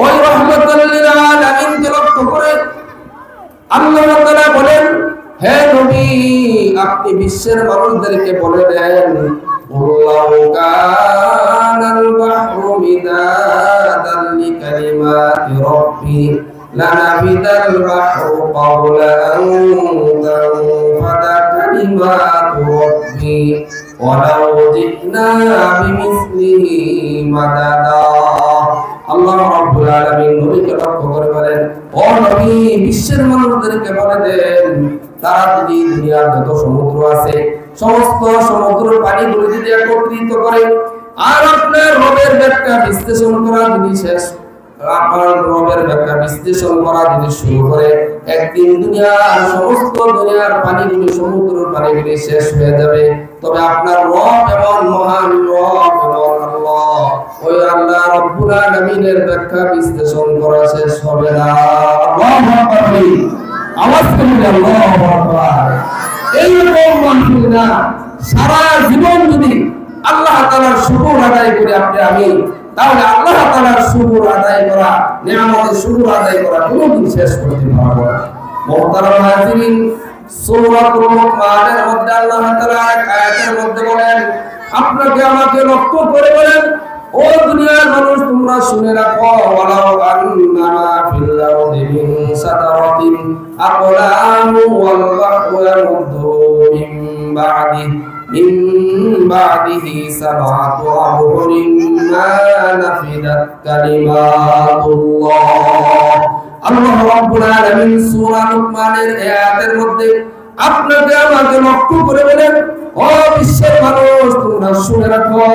ওই রাহমাতুল লিল আলামিনকে লক্ষ্য করে আল্লাহ তাআলা বলেন, হে নবী আপনি বিশ্বের মানুষদেরকে বলে দেন, আল্লাহু কানাল বাহরু মিদাদান লিকালিমাতি রাব্বি লানাফিদাল বাহরু ক্বাবলা আন তানফাদা কালিমাতু রাব্বি ওয়ালাউ জি'না বিমিসলিহি মাদাদা। আল্লাহ রাব্বুল আলামিন নবীকে লক্ষ্য করে বলেন, ও নবী বিশ্বের মানুষদেরকে বলে দেন, তারা যদি দুনিয়ার যত সমুদ্র আছে সমস্ত সমুদ্রের পানিগুলো যদি একত্রিত করে আর আপনার রবের ব্যাখ্যা বিশ্লেষণ করা যদি শেষ আপনার রবের ব্যাখ্যা বিশ্লেষণ করা যদি শুরু করে, একদিন দুনিয়ার পানিগুলি সমুদ্রের পানিগুলি শেষ হয়ে যাবে। তবে আপনার রব এবং মহান রব এবং আল্লাহ, ওই আল্লাহ রাব্বুল আলামিনের ব্যাখ্যা বিশ্লেষণ করা শেষ হবে না। আল্লাহু আকবার, আওয়াজ করে আল্লাহু আকবার। এইরকম মানুষ না সারা জীবন যদি আল্লাহ তাআলার শুকর আদায় করে আমি, তাহলে আল্লাহ তাআলার শুকর আদায় করা, নিয়ামতের শুকর আদায় করা কোনদিন শেষ করতে পারবো না। মুহতারাম হাজিরিন, সূরাতুল লুকমানের মধ্যে আল্লাহ তাআলা এক আয়াতের মধ্যে বলেন, আপনাকে আমাকে লক্ষ্য করে বলেন, ও দুনিয়ার মানুষ তোমরা শুনে রাখো, ওয়ালাউ আন্নামা ফিল আরদি মিন সাদারাতিন আকলামু ওয়াল বাহরু ইয়ামুদ্দু মিন বা'দিহি সাবআতু আবহুরিন মা নাফিদাত কালিমাতুল্লাহ। আল্লাহ রাব্বুল আলামিন সূরা লুকমানের এই আয়াতের মধ্যে আপনাকে আমাকে লক্ষ্য করে বলেন, ও বিশ্বের মানুষ তোমরা শুনে রাখো,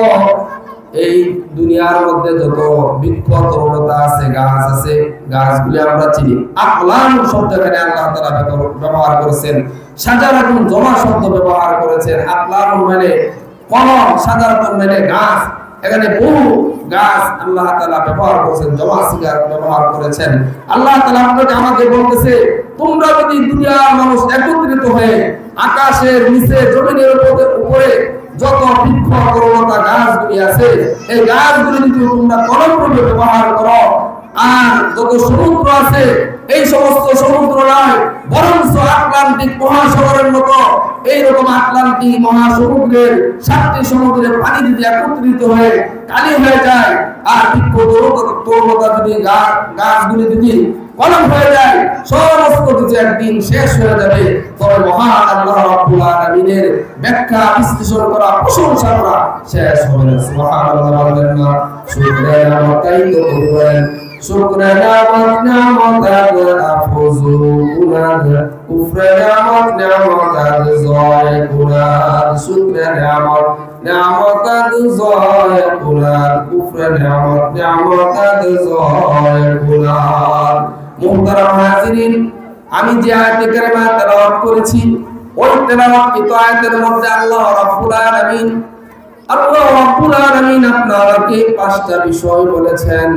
এই দুনিয়ার মধ্যে যত বৃক্ষ তরুলতা আছে, গাছ আছে, গাছগুলি আমরা চিনি। আকলাম শব্দ এখানে আল্লাহ তাআলা ব্যবহার করেছেন, শাজারাতুন জমা শব্দ ব্যবহার করেছেন। আকলাম মানে কলম, শাজারাতুন মানে গাছ। এখানে বহু গাছ আল্লাহ তাআলা ব্যবহার করেছেন, জমা সিগার ব্যবহার করেছেন। আল্লাহ তাআলা আপনাকে আমাকে বলতেছে, তোমরা যদি দুনিয়ার মানুষ একত্রিত হয়ে আকাশের নিচে জমিনের উপরে যত বৃক্ষ তরুলতা গাছগুলি আছে, এই গাছগুলি যদি তোমরা কলম রূপে ব্যবহার করো, আর যত সমুদ্র আছে এই সমস্ত সমুদ্র নয় বরঞ্চ আটলান্টিক মহাসাগরের মতো এইরকম আটলান্টিক মহাসমুদ্রের 7টি সমুদ্রের পানি যদি একত্রিত হয়ে কালি হয়ে যায়, আর বৃক্ষ তরুলতা যদি গাছগুলি যদি কলম হয়ে যায়, সমস্ত কিছু একদিন শেষ হয়ে যাবে। তবে মহান আল্লাহ রাব্বুল আলামিনের ব্যাখ্যা বিশ্লেষণ করা, প্রশংসা করা শেষ হবে না। সুবহানাল্লাহ, বলেন না শুকরানা ওয়াতাইতু বলেন, শুকরানা নিয়ামতাত আফযু কুনাদ কুফরানা নিয়ামতাত জয় কুনাদ, শুকরানা নিয়ামতাত জয় কুনাদ কুফরানা নিয়ামতাত জয় কুনাদ। মুহতারাম হাজিরিন, আমি যে আয়াতে কারিমা তেলাওয়াত করেছি, ওই তেলাওয়াতকৃত আয়াতের মধ্যে আল্লাহ রাব্বুল আলামিন আপনাকে 5টা বিষয় বলেছেন,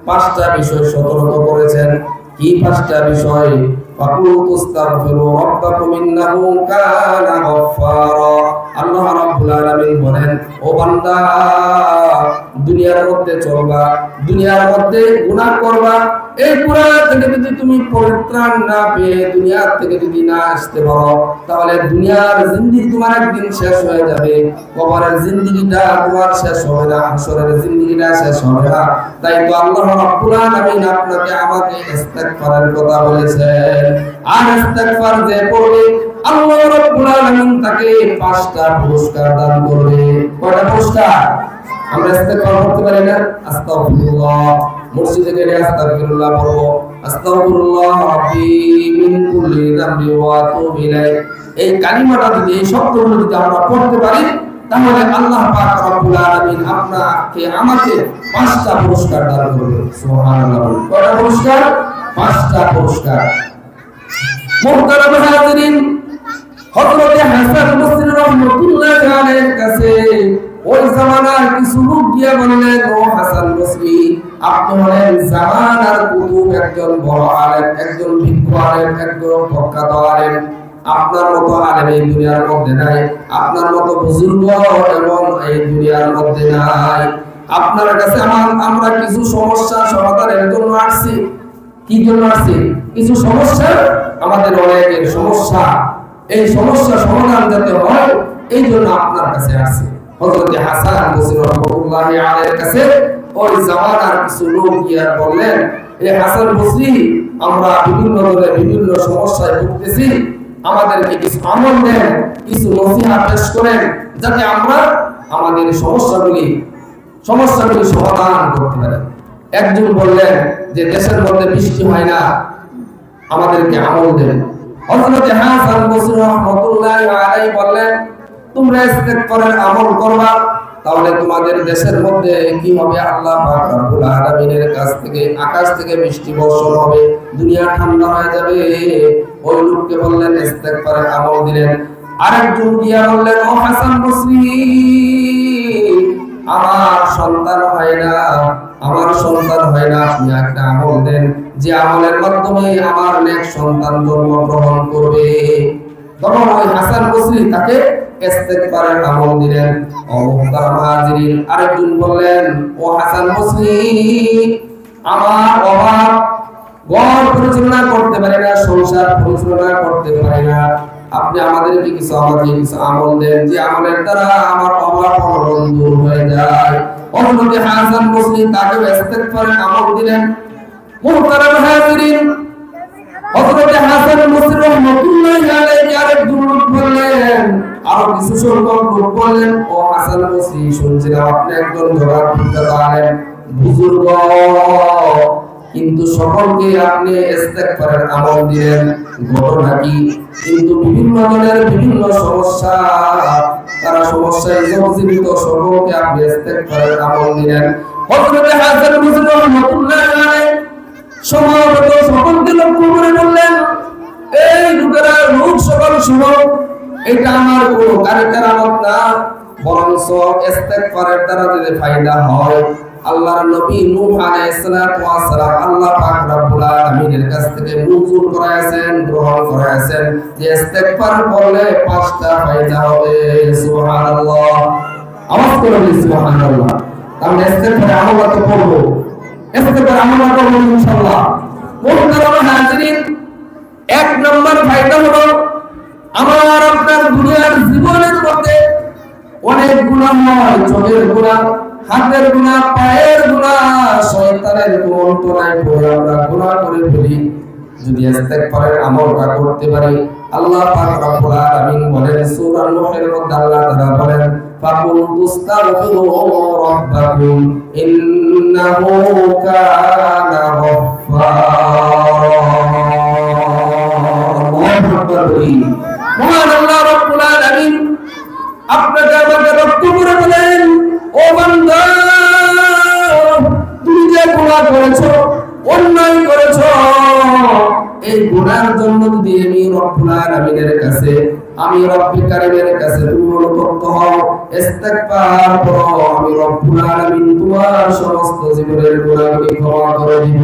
5টা বিষয় সতর্ক করেছেন। কি 5টা বিষয়? ফাকুলু ইস্তাগফিরু রাব্বাকুম ইন্নাহু কানা গফফারা। আল্লাহ রাব্বুল আলামিন বলেন, ও বান্দা দুনিয়ার মধ্যে চলবা, দুনিয়ার মধ্যে গুনাহ করবা, এই গুনাহ থেকে যদি তুমি পরিত্রাণ না পেয়ে দুনিয়ার থেকে যদি না আসতে পারো, তাহলে দুনিয়ার জিন্দেগি তোমার একদিন শেষ হয়ে যাবে, কবরের জিন্দেগিটা তোমার শেষ হবে না, হাসরের জিন্দেগিটা শেষ হবে না। তাই তো আল্লাহ রাব্বুল আলামিন আপনাকে আমাকে ইস্তিগফারের কথা বলেছেন। আর ইস্তিগফার যে করবে আল্লাহ রাব্বুল আলামিন তাকে 5টা পুরস্কার দান করবে। কয়টা পুরস্কার? আমরা ইস্তিগফার করতে পারি না? আস্তাগফিরুল্লাহ, মসজিদে গেলে আস্তাগফিরুল্লাহ পড়বো, আস্তাগফিরুল্লাহ রাব্বি মিন কুল্লি যামবি ওয়া আতুবু ইলাইহি। এই কালিমাটা যদি, এই শব্দগুলো যদি আমরা পড়তে পারি, তাহলে আল্লাহ পাক রব্বুল আলামিন আপনাকে আমাকে 5টা পুরস্কার দান করবে। সুবহানাল্লাহ। কয়টা পুরস্কার? 5টা পুরস্কার। মুহতারাম হাজিরিন, হযরত হাসান বসরি রাহমাতুল্লাহ আলাইহির কাছে ওই জামানার কিছু লোক গিয়ে বললেন, ও হাসান বসরি, আপনি হলেন জামানার কুতুব, একজন বড় আলেম, একজন বিজ্ঞ আলেম, একজন প্রখ্যাত আলেম। আপনার মতো আলেম এই দুনিয়ার মধ্যে নাই, আপনার মতো বুজুর্গ এবং এই দুনিয়ার মধ্যে নাই। আপনার কাছে আমরা কিছু সমস্যা সমাধানের জন্য আসছি। কি জন্য আসছি? কিছু সমস্যা, আমাদের অনেকের সমস্যা, এই সমস্যা সমাধান যাতে হয় এই জন্য আপনার কাছে আসছি। হযরত হাসান বসরি রাহমাতুল্লাহি আলাইহির কাছে ওই জামানার কিছু লোক গিয়ে বললেন, এই হাসান বসরি, আমরা বিভিন্ন ধরনের বিভিন্ন সমস্যায় ভুগতেছি, আমাদেরকে কিছু আমল দেন, কিছু নসিহত পেশ করেন, যাতে আমরা আমাদের সমস্যাগুলি সমাধান করতে পারি। একজন বললেন যে দেশের মধ্যে বৃষ্টি হয় না, আমাদেরকে আমল দেন। হযরত হাসান বসরি রাহমাতুল্লাহি আলাইহি বললেন, তোমরা ইস্তেগফারের আমল করবা, তাহলে তোমাদের দেশের মধ্যে কি হবে? আল্লাহ পাক রব্বুল আলামিনের কাছ থেকে আকাশ থেকে বৃষ্টি বর্ষণ হবে, দুনিয়া ঠান্ডা হয়ে যাবে। ওই লোককে বললেন ইস্তেগফারের আমল দিলেন। আরেকজন গিয়া বললেন, ও হাসান বসরি, আমার সন্তান হয় না, আপনি একটা আমল দেন, যে আমলের মাধ্যমে আমার নেক সন্তান জন্মগ্রহণ করবে। তখন ওই হাসান বসরি তাকে ইস্তেগফারের আমল দিলেন। ও মুহতারাম হাজিরিন, আরেকজন বললেন, ও হাসান বসরি, আমার অভাব, ঘর পরিচালনা করতে পারি না, সংসার পরিচালনা করতে পারি না, আপনি আমাকে কিছু আমল দেন, যে আমলের দ্বারা আমার অভাব অনটন দূর হয়ে যায়। হযরত হাসান বসরি তাকে ইস্তেগফারের আমল দিলেন। মুহতারাম হাজিরিন, হযরত হাসান বসরি রাহমাতুল্লাহি আলাইহি আরেকজন লোক বললেন, আরো কিছু সংখ্যক লোক বললেন, ও হাসান বসরি, শুনছিলাম আপনি একজন আলেম বুজুর্গ, কিন্তু সকলকে আপনি ইস্তেগফারের আমল দিলেন, ঘটনা কি? কিন্তু বিভিন্ন জনের বিভিন্ন সমস্যা, তারা সমস্যায় জর্জরিত, সকলকে আপনি ইস্তেগফারের আমল দিলেন। হযরত হাসান বসরি রাহমাতুল্লাহি আলাইহি সমাবেত সকলকে লক্ষ্য করে বললেন, এই লোকেরা, লোক সকল শুনো, এটা আমার কোনো কারামত না, বরঞ্চ ইস্তেগফারের দ্বারা যদি ফায়দা হয়, আল্লাহর নবী নূহ আলাইহিস সালাতু ওয়াস সালাম আল্লাহ পাক রব্বুল আলামিনের কাছ থেকে মঞ্জুর করায়ছেন, গ্রহণ করায়ছেন, যে ইস্তেগফার করলে 5টা ফায়দা হবে। সুবহানাল্লাহ, আওয়াজ করে বলি সুবহানাল্লাহ। আমরা ইস্তেগফার আমল তো করব, ইস্তেগফার আমল করব ইনশাআল্লাহ। মুহতারাম হাজিরিন, 1 নম্বর ফায়দা হলো, আমার আপনার দুনিয়ার জীবনের মধ্যে অনেক গুনাহ হয়, চোখের গুনাহ, হাতের গুনাহ, পায়ের গুনাহ, শয়তানের কুমন্ত্রণায় পড়ে আমরা গুনাহ করে ফেলি। যদি ইস্তেগফারের আমলটা করতে পারি, আল্লাহ পাক রব্বুল আলামিন বলেন সূরা নূহের মধ্যে, আল্লাহ তাআলা বলেন, ফাকুল তুস্তাগফিরু রাব্বাকুম ইন্নাহু কানা গাফফারা। মহান আল্লাহ রব্বুল আলামিন আপনাকে আমাকে রক্ষা করে বলেন, ও বান্দা, তুমি যে গুনাহ করেছো, অন্যায় করেছো, এই গুনাহের জন্য যদি আমি রব্বুল আলামিনের কাছে, আমি রব্বুল কারীমের কাছে তুমি অনুতপ্ত হও, ইস্তেগফার করো, আমি রব্বুল আলামিন তোমার সমস্ত জীবনের গুনাহগুলি ক্ষমা করে দিব।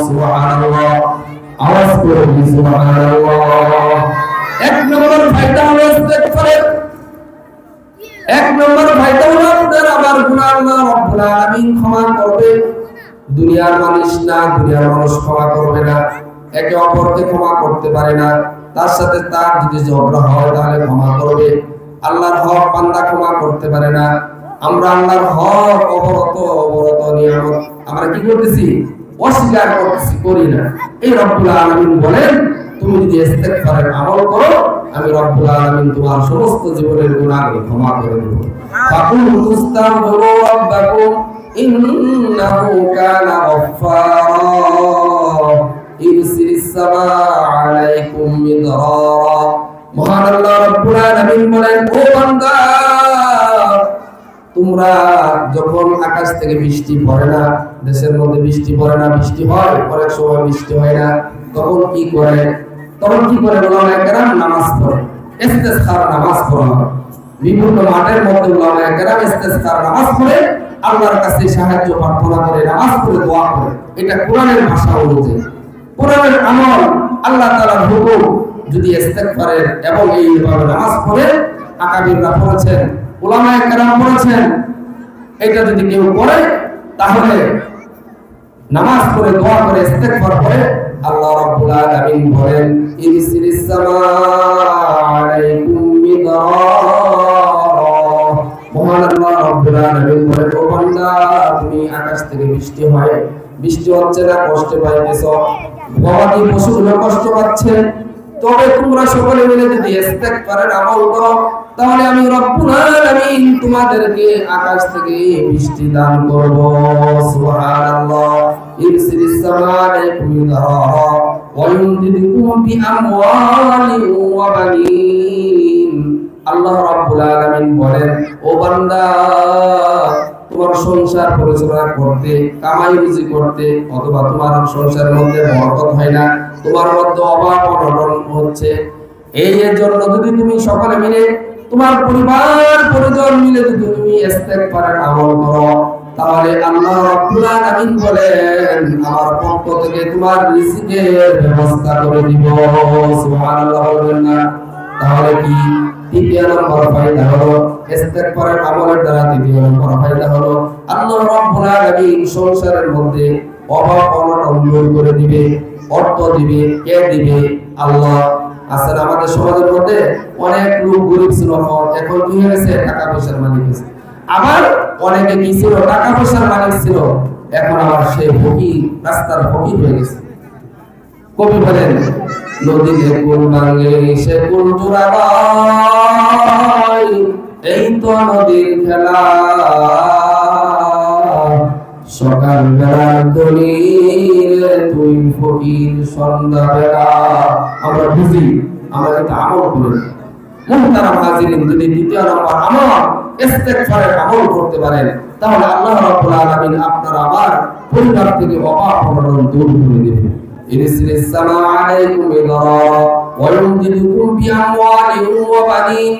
সুবহানাল্লাহ, আওয়াজ করে বলি সুবহানাল্লাহ। 1 নম্বর ফায়দা হলো ইস্তেগফারের। 1 নম্বর ফায়দা হলো আপনার আমার গুনাহ আল্লাহ রব্বুল আলামিন ক্ষমা করবে। দুনিয়ার মানুষ না, দুনিয়ার মানুষ ক্ষমা করবে না, একে অপরকে ক্ষমা করতে পারে না, তার সাথে তার যদি ঝগড়া হয় তাহলে ক্ষমা করবে। আল্লাহর হক বান্দা ক্ষমা করতে পারে না। আমরা আল্লাহর হক অবরত নিয়ামত আমরা কি করতেছি? অস্বীকার করতেছি, করি না। এই রব্বুল আলামিন বলেন, তুমি যদি ইস্তেগফারের আমল করো, আমি রব্বুল আলামিন তোমার সমস্ত জীবনের গুনাহগুলো ক্ষমা করে দেব। ফাকুল তুস্তাগফিরু রাব্বাকুম ইন্নাহু কানা গাফফারা ইরসিলিস সামাআ আলাইকুম মিদরারা। মহান আল্লাহ রব্বুল আলামিন বলেন, ও বান্দা, তোমরা যখন আকাশ থেকে বৃষ্টি পড়ে না, দেশের মধ্যে বৃষ্টি পড়ে না, বৃষ্টি হয়, অনেক সময় বৃষ্টি হয় না, তখন কি করে? উলামায়ে কেরাম নামাজ পড়ে, ইস্তেসখার নামাজ পড়া হয়। বিভিন্ন মাঠের মধ্যে উলামায়ে কেরাম ইস্তেসখার নামাজ পড়ে, আল্লাহর কাছে সাহায্য প্রার্থনা করে, নামাজ পড়ে দোয়া করে। এটা কোরআনের ভাষা অনুযায়ী, কোরআনের আমল, আল্লাহ তাআলার হুকুম। যদি ইস্তেগফারের এবং এইভাবে নামাজ পড়ে, আকাবিররা পড়েছেন, উলামায়ে কেরাম পড়েছেন, এটা যদি কেউ করে তাহলে নামাজ পড়ে দোয়া করে ইস্তেগফার করে আল্লাহ রাব্বুল আলামিন বলেন ইরসিলিস সামা'a আলাইকুম মিদরারা। মহান আল্লাহ রাব্বুল আলামিন বলেন ও বান্দা তুমি আকাশ থেকে বৃষ্টি হয়, বৃষ্টি হচ্ছে না, কষ্ট পাইতেছো, গবাদি পশুগুলো কষ্ট পাচ্ছে, তবে তোমরা সকলে মিলে যদি ইস্তেগফারের আমল করো তাহলে আমি রব্বুল আলামিন তোমাদেরকে আকাশ থেকে বৃষ্টি দান করব। সুবহানাল্লাহ। ইরসিলিস সামা'a আলাইকুম মিদরারা ওয়া ইউমদিদকুম বিআমওয়ালিন ওয়া বানিন। আল্লাহ রাব্বুল আলামিন বলেন ও বান্দা তোমার সংসার পরিচালনা করতে, কামাই রুজি করতে, অথবা তোমার সংসারের মধ্যে বরকত হয় না, তোমার মধ্যে অভাব অনটন হচ্ছে, এই জন্য যদি তুমি সকলে মিলে তোমার পরিবার পরিজন মিলে যদি তুমি ইস্তেগফারের আমল করো তাহলে আল্লাহ রাব্বুল আলামিন বলেন আমার পক্ষ থেকে তোমার রিজিকের ব্যবস্থা করে দিব। সুবহানাল্লাহ বলবেন না? তাহলে কি তৃতীয় নম্বর ফায়দা হলো ইস্তেগফারের আমলের দ্বারা তৃতীয় নম্বর ফায়দা হলো আল্লাহ রাব্বুল আলামিন সংসারের মধ্যে অভাব অনটন দূর করে দিবে। অর্থ দিবে, কে দিবে? আল্লাহ। আসলে আমাদের সমাজের মধ্যে অনেক লোক গরিব ছিল, এখন কি হয়েছে? টাকা পয়সার মালিক হয়েছে। আবার অনেকে কি ছিল? টাকা পয়সার মালিক ছিল, এখন আবার সে ফকির, রাস্তার ফকির হয়ে গেছে। কবি বলেন নদীতে কোন ভাঙে সে কোন জোড়াবাই, এই তো নদীর খেলা, সকাল বেলার দলিল তুই ফকির সন্ধ্যা বেলা। আমরা বুঝি, আমরা কিন্তু আমল করি। মুহতারাম হাজিরিন, যদি দ্বিতীয় নম্বর আমল ইস্তেগফারের আমল করতে পারেন তাহলে আল্লাহ রাব্বুল আলামিন আপনার আমার পরিবার থেকে অভাব অনটন দূর করে দেবেন। ইরসিলিস সামা'a আলাইকুম মিদরারা ওয়া ইউমদিদকুম বিআমওয়ালিন ওয়া বানিন।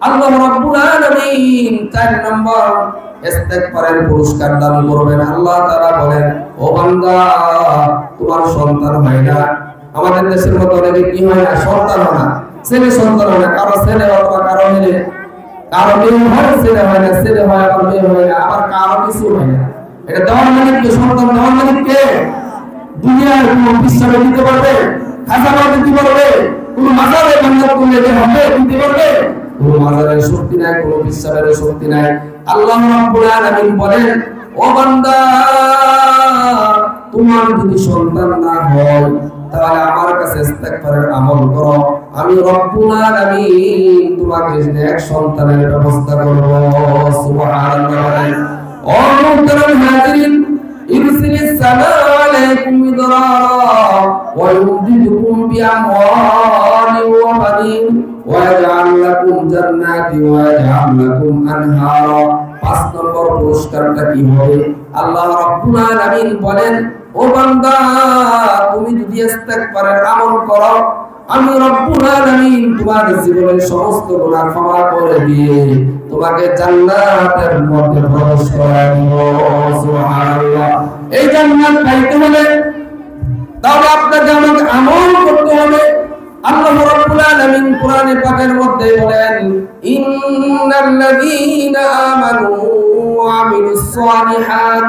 আল্লাহ রাব্বুল আলামিন 4 নম্বর ইস্তেগফারের পুরস্কার দান করবেন। আল্লাহ তাআলা বলেন ও বান্দা তোমার সন্তান হয় না, আমাদের দেশের মতো অনেকে কি হয় না, সন্তান হয় না, ছেলে সন্তান হয় না, কারো ছেলে অথবা কারো মেয়ে, কারো মেয়ে হয় ছেলে হয় না, ছেলে হয় আবার মেয়ে হয় না, আবার কারো কিছু হয় না। এটা দেওয়ার মালিক কে? সন্তান দেওয়ার মালিক কে? দুনিয়ার কোন বিশ্বাসে দিতে পারবে? খাজানা দিতে পারবে? কোন মাজারে বন্ধক করলে যে হবে দিতে পারবে? কোন মাজারের শক্তি নাই, কোন বিশ্বাসের শক্তি নাই। আল্লাহ রাব্বুল আলামিন বলেন ও বান্দা তোমার যদি সন্তান না হয় তাহলে আমার কাছে ইস্তেগফারের আমল করো, আমি রব্বুল আলামিন তোমাকে এক সন্তানের ব্যবস্থা করব। সুবহানাল্লাহ। ও মুহতারাম হাজিরিন, ইরসিলিস সামা'a আলাইকুম মিদরারা ওয়া ইউমদিদকুম বিআমওয়ালিন ওয়া বানিন ওয়া ইয়াজআল লাকুম জান্নাতি ওয়া ইয়াজআল লাকুম আনহারা। 5 নম্বর পুরস্কারটা কি হবে? আল্লাহ রাব্বুল আলামিন বলেন ও বান্দা তুমি যদি ইস্তেগফারের আমল করো আমি রব্বুল আলামিন তোমার জীবনের সমস্ত গুনাহ ক্ষমা করে দিয়ে তোমাকে জান্নাতের মধ্যে প্রবেশ করায় দিব। সুবহানাল্লাহ। এই জান্নাত পাইতে হলে তাহলে আপনাকে আমাকে আমল করতে হবে। আল্লাহ রাব্বুল আলামিন কোরআনে পাকের মধ্যে বলেন ইন্নাল্লাযীনা আমানু ওয়া আমিলুস সালিহাত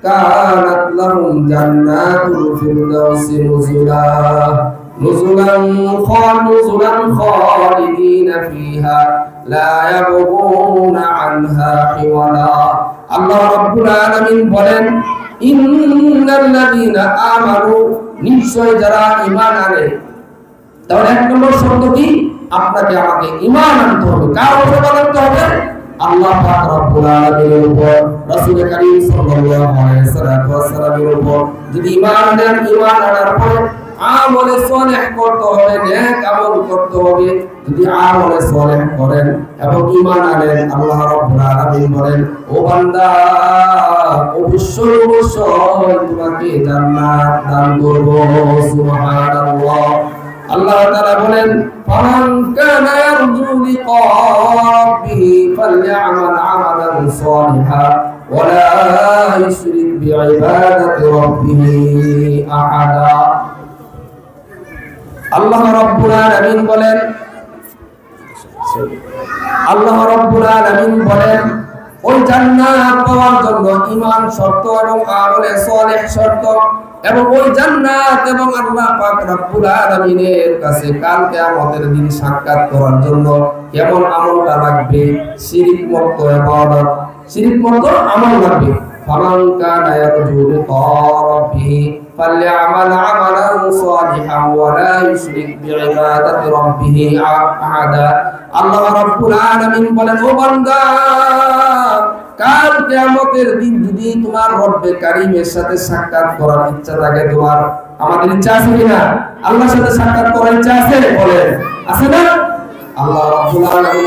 কানাত লাহুম জান্নাতুল ফিরদাউসি নুজুলা নুজুলান খালিদিনা ফিহা লা ইয়াবগুনা আনহা হিওয়ালা। আল্লাহ রাব্বুল আলামিন বলেন ইন্নাল্লাযীনা আমানু, নিশ্চয় যারা ঈমান আনে। তাহলে 1 নম্বর শর্ত কি? আপনাকে আমাকে ঈমান আনতে হবে। কার উপর আনতে হবে? আল্লাহ পাক রব্বুল আলামিনের উপর, রাসূল কারীম সাল্লাল্লাহু আলাইহি ওয়াসাল্লামের উপর। যদি ঈমান আনেন, ঈমান আনার পর আমলে সালেহ করতে হবে, নেক আমল করতে হবে। যদি আমলে সালেহ করেন এবং ঈমান আনেন, আল্লাহ রাব্বুল আলামিন বলেন ও বান্দা অবশ্যই তোমাকে জান্নাত দান করব। সুবহানাল্লাহ। আল্লাহ তাআলা বলেন ফামান কানা ইয়ারজু লিকা রাব্বিহি ফালইআমাল আমালান সালিহান ওয়া লা ইশরিক বিইবাদাতি রাব্বিহি আহাদা। আল্লাহ রাব্বুল আলামিন বলেন ওই জান্নাত পাওয়ার জন্য ঈমান শর্ত এবং আমলে সালেহ শর্ত, এবং ওই জান্নাত এবং আল্লাহ পাক রব্বুল আলামিনের কাছে কাল কিয়ামতের দিন সাক্ষাৎ করার জন্য কেমন আমলটা লাগবে? শিরক মুক্ত ইবাদত, শিরক মুক্ত আমল লাগবে। ফামান কানা ইয়ারজু লিকা রাব্বিহি ফালইআমাল আমালান সালিহান ওয়া লা ইউশরিক বিইবাদাতি রাব্বিহি আহাদা। আল্লাহ রাব্বুল আলামিন বলেন, ও বান্দা, কাল কিয়ামতের দিন যদি তোমার রব্বে কারীমের সাথে সাক্ষাৎ করার ইচ্ছা থাকে, তোমার আমাদের ইচ্ছা আছে কিনা? আল্লাহর সাথে সাক্ষাৎ করার ইচ্ছা আছে? বলেন, আছে না? আল্লাহ রাব্বুল আলামিন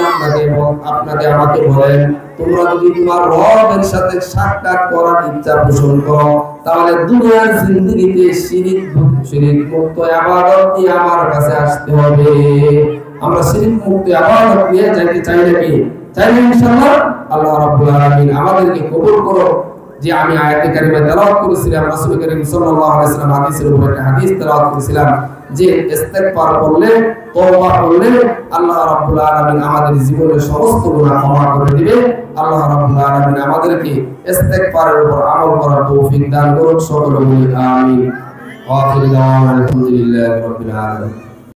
আপনাকে আমাকে বলেন, তোমরা যদি তোমার রবের সাথে সাক্ষাৎ করার ইচ্ছা পোষণ করো, তাহলে দুনিয়ার জিন্দেগিতে শিরক মুক্ত ইবাদত নিয়ে আমার কাছে আসতে হবে। আমরা শিরক মুক্ত ইবাদত নিয়ে যাইতে চাই নাকি? চাই না ইনশাআল্লাহ? আল্লাহ রাব্বুল আলামিন আমাদেরকে কবুল করো। যে আমি আয়াতে কারিমা তেলাওয়াত করেছিলাম, রাসূল করিম সাল্লাল্লাহু আলাইহি ওয়াসাল্লাম হাদিসের উপর একটা হাদিস তেলাওয়াত করেছিলাম যে ইস্তিগফার করলে, তওবা করলে আল্লাহ রাব্বুল আলামিন আমাদের জীবনের সমস্ত গুনাহ ক্ষমা করে দিবে। আল্লাহ রাব্বুল আলামিন আমাদেরকে ইস্তিগফারের উপর আমল করার তৌফিক দান করুন। সকলে বলি আমিন। ওয়া আখিরু দাওয়ানা আলহামদুলিল্লাহি রাব্বিল আলামিন।